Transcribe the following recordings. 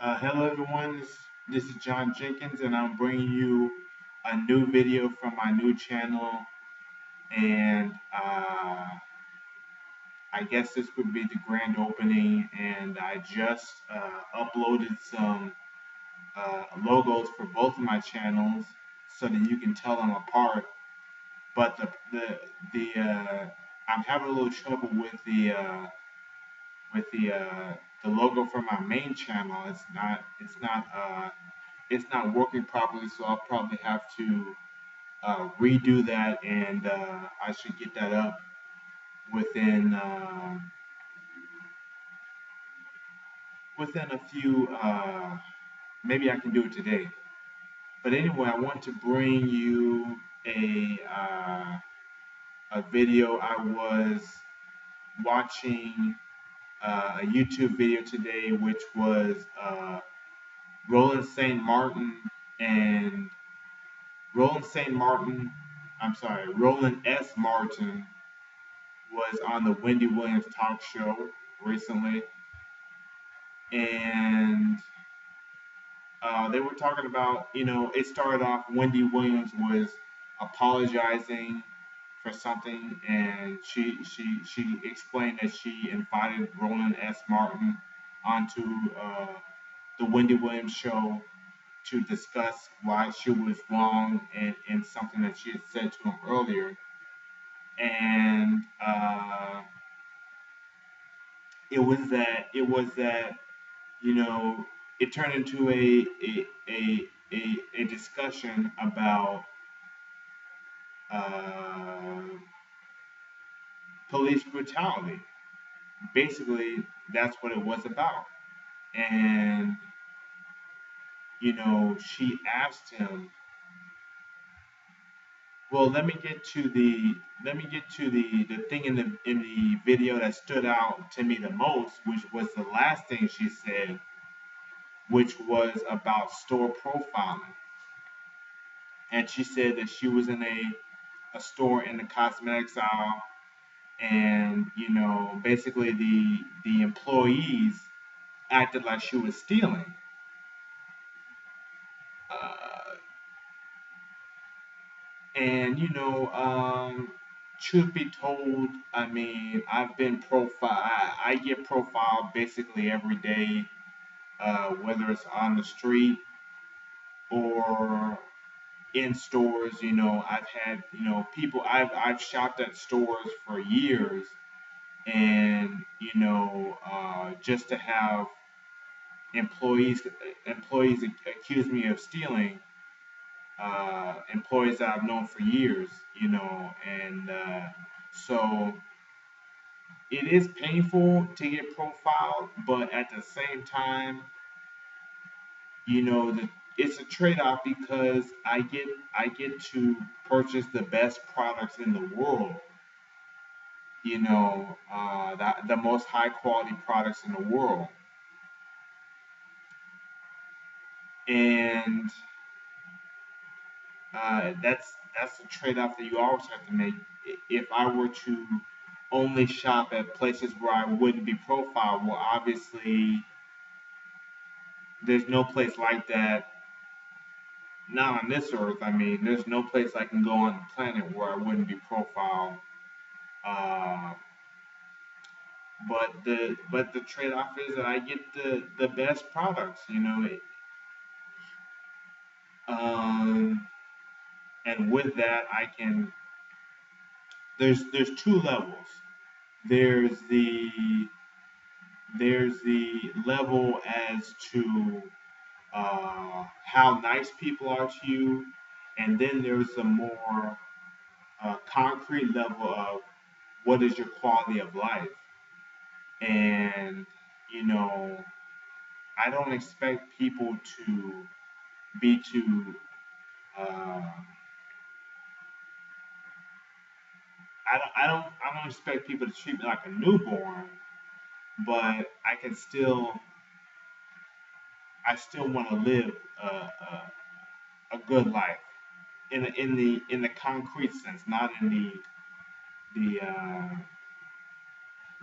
Hello everyone, this is John Jenkins and I'm bringing you a new video from my new channel, and I guess this would be the grand opening, and I just uploaded some logos for both of my channels so that you can tell them apart. But I'm having a little trouble with the logo for my main channel. It's not working properly, so I'll probably have to redo that, and I should get that up within within a few. Maybe I can do it today. But anyway, I want to bring you a video. I was watching a YouTube video today, which was Roland St. Martin and Roland St. Martin. I'm sorry, Roland S. Martin was on the Wendy Williams talk show recently, and they were talking about, it started off, Wendy Williams was apologizing for something, and she explained that she invited Roland S. Martin onto the Wendy Williams show to discuss why she was wrong in something that she had said to him earlier. And it was that you know it turned into a discussion about uh, police brutality. Basically, that's what it was about. And she asked him. Well, let me get to the thing in the video that stood out to me the most, which was the last thing she said, which was about store profiling. And she said that she was in a store in the cosmetics aisle, and basically the employees acted like she was stealing. Uh, and truth be told, I mean, I've been profiled. I get profiled basically every day, whether it's on the street or in stores. I've had people. I've shopped at stores for years, and just to have employees accuse me of stealing. Employees that I've known for years, and so it is painful to get profiled, but at the same time, it's a trade-off because I get to purchase the best products in the world, the most high quality products in the world, and that's a trade-off that you always have to make. If I were to only shop at places where I wouldn't be profiled, well, obviously there's no place like that. Not on this earth. I mean, there's no place I can go on the planet where I wouldn't be profiled. Uh, but the trade-off is that I get the best products. Um, and with that, I can. There's two levels. There's the there's the level as to how nice people are to you, and then there's a more concrete level of what is your quality of life. And you know, I don't expect people to be too. Uh, I don't expect people to treat me like a newborn, but I still want to live a good life in the concrete sense, not in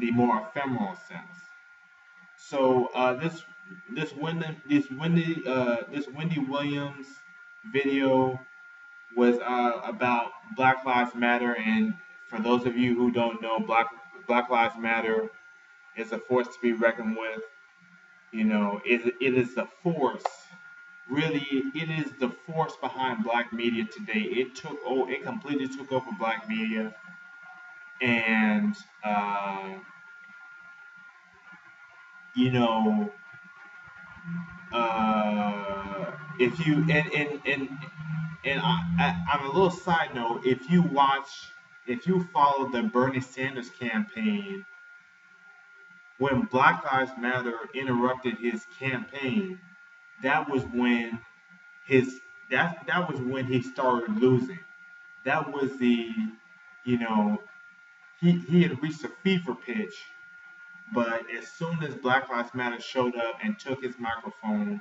the more ephemeral sense. So this Wendy Williams video was about Black Lives Matter, and for those of you who don't know, Black Lives Matter is a force to be reckoned with. You know, it is the force. Really, it is the force behind Black media today. It completely took over Black media, and you know, if you and on a little side note, if you follow the Bernie Sanders campaign, when Black Lives Matter interrupted his campaign, that was when his that was when he started losing. That was you know, he had reached a fever pitch, but as soon as Black Lives Matter showed up and took his microphone,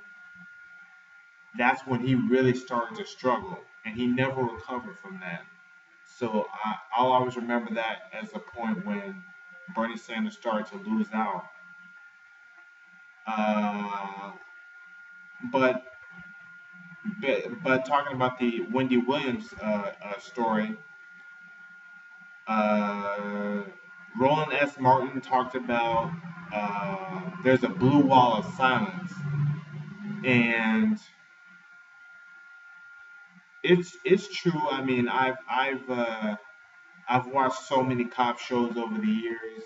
that's when he really started to struggle, and he never recovered from that. So I'll always remember that as a point when Bernie Sanders started to lose out. Uh, but, but talking about the Wendy Williams story, uh, Roland S. Martin talked about there's a blue wall of silence, and it's true. I mean, I've watched so many cop shows over the years.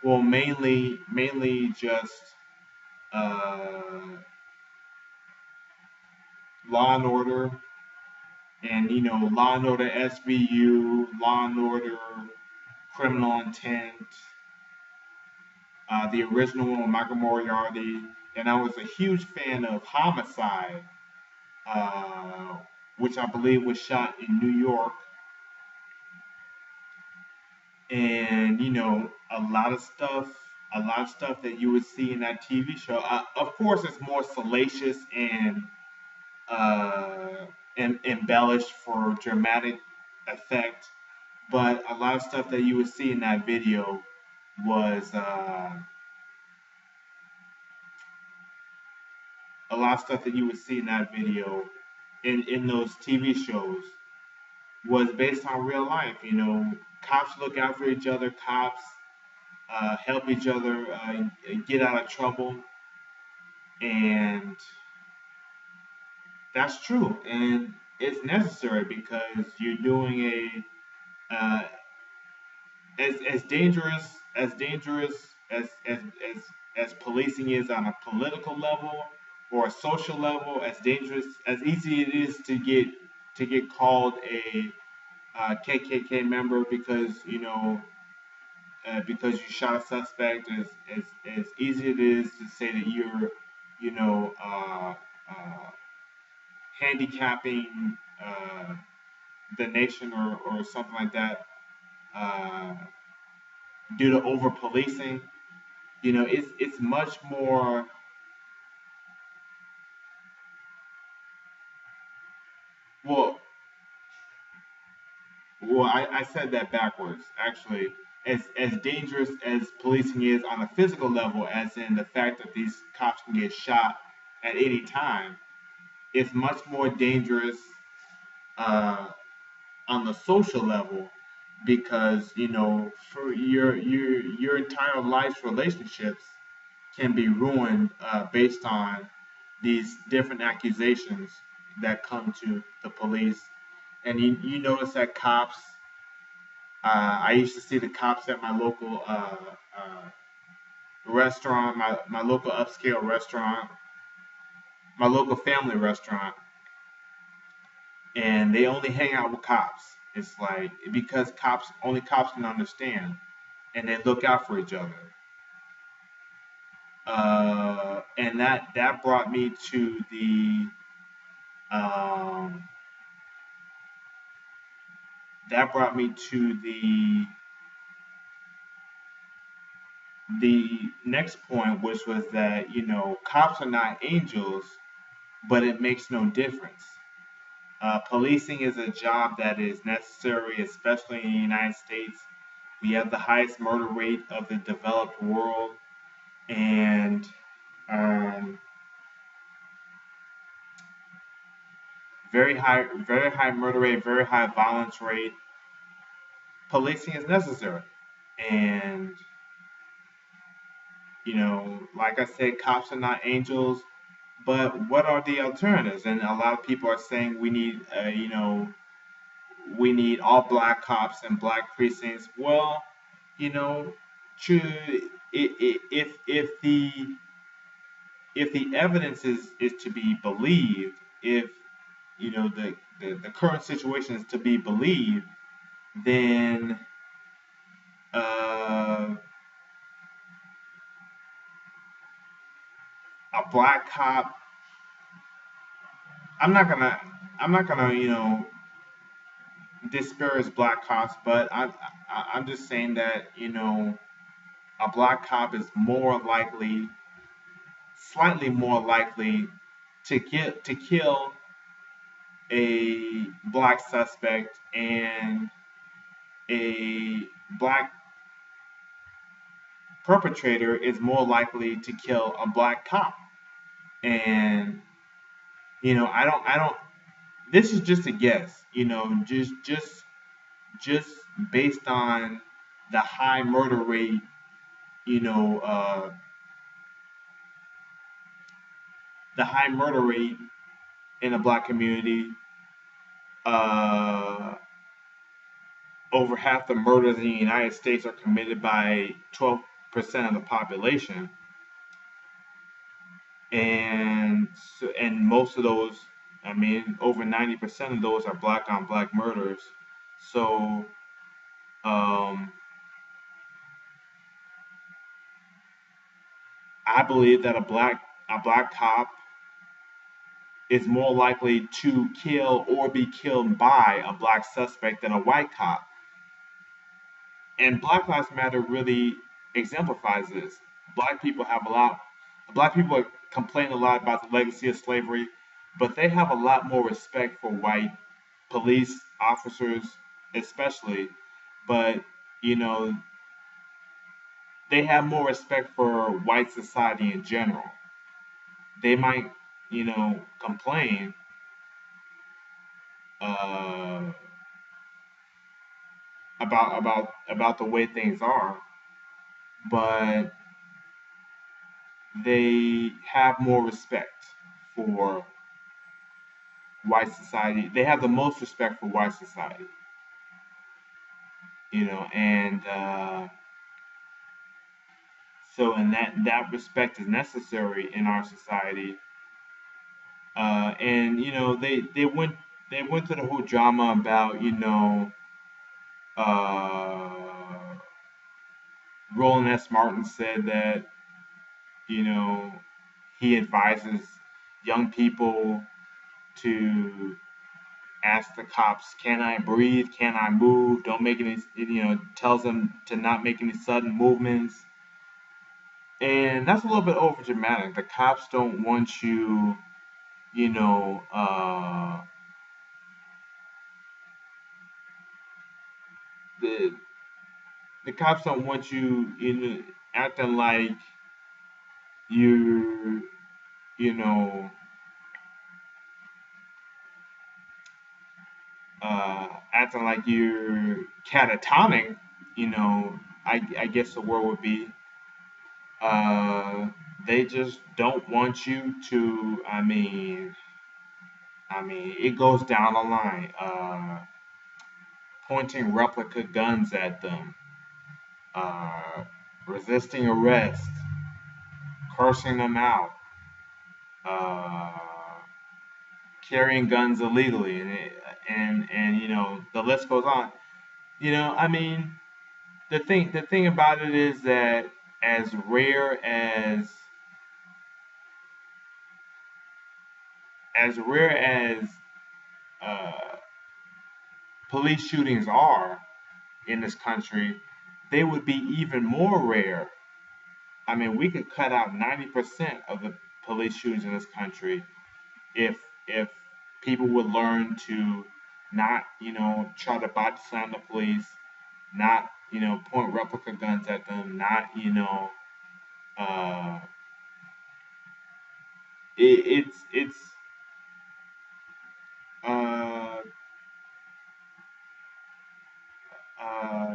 Well, mainly just uh, Law and Order, and Law and Order SVU, Law and Order Criminal Intent, the original one with Michael Moriarty, and I was a huge fan of Homicide, uh, which I believe was shot in New York, and a lot of stuff that you would see in that TV show. Of course, it's more salacious uh, and embellished for dramatic effect, but a lot of stuff that you would see in that video was a lot of stuff that you would see in that video in those TV shows was based on real life. Cops look out for each other. Cops help each other get out of trouble, and that's true. And it's necessary because you're doing uh, as dangerous as policing is on a political level or a social level, as dangerous as easy it is to get called a KKK member because you shot a suspect, as easy it is to say that you're you know uh, handicapping the nation or something like that uh, due to over policing. It's much more. Well, I said that backwards. Actually, as dangerous as policing is on a physical level, as in the fact that these cops can get shot at any time, it's much more dangerous uh, on the social level because for your entire life's relationships can be ruined based on these different accusations that come to the police. And you notice that cops, I used to see the cops at my local restaurant, my local upscale restaurant, my local family restaurant, and they only hang out with cops. It's like because only cops can understand, and they look out for each other. And that brought me to um, that brought me to the next point, which was that cops are not angels, but it makes no difference. Policing is a job that is necessary, especially in the United States. We have the highest murder rate of the developed world, and uh, very high murder rate, very high violence rate. Policing is necessary, and like I said, cops are not angels. But what are the alternatives? And a lot of people are saying we need all black cops and black precincts. Well, you know, true. If the evidence is to be believed, if the current situation is to be believed, then uh, a black cop. I'm not gonna disparage black cops, but I'm just saying that a black cop is more likely, slightly more likely to kill a black suspect, and a black perpetrator is more likely to kill a black cop. And I don't. This is just a guess. Just based on the high murder rate. You know, the high murder rate in the black community. Uh, Over half the murders in the United States are committed by 12% of the population, and most of those, I mean, over 90% of those are black on black murders. So, um, I believe that a black cop is more likely to kill or be killed by a black suspect than a white cop. And Black Lives Matter really exemplifies this. Black people have a lot. Black people complain a lot about the legacy of slavery, but they have a lot more respect for white police officers, especially. But you know, they have more respect for white society in general. They might, complain uh, about the way things are, but they have more respect for white society. They have the most respect for white society, and so and that respect is necessary in our society. And they went through the whole drama about uh, Roland S. Martin said that you know he advises young people to ask the cops, "Can I breathe? Can I move? Don't make any." Tells them to not make any sudden movements, and that's a little bit over dramatic. The cops don't want you, you know, uh, the the cops don't want you, acting like you, you know, acting like you're catatonic. I guess the word would be. Uh, they just don't want you to. I mean, it goes down the line. Pointing replica guns at them, uh, resisting arrest, cursing them out, uh, carrying guns illegally, and the list goes on. I mean, the thing about it is that as rare as uh, police shootings are in this country, they would be even more rare. I mean, we could cut out 90% of the police shootings in this country if people would learn to not, try to body slam the police, not, point replica guns at them, not, uh, it's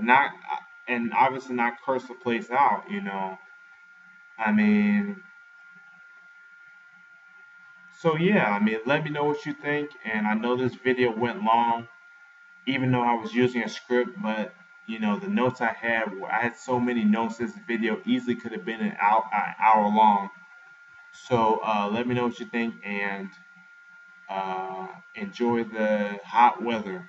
not and obviously not curse the place out. I mean, so yeah, I mean, let me know what you think. And I know this video went long, even though I was using a script, but the notes I had so many notes. This video easily could have been an hour long. So let me know what you think and enjoy the hot weather.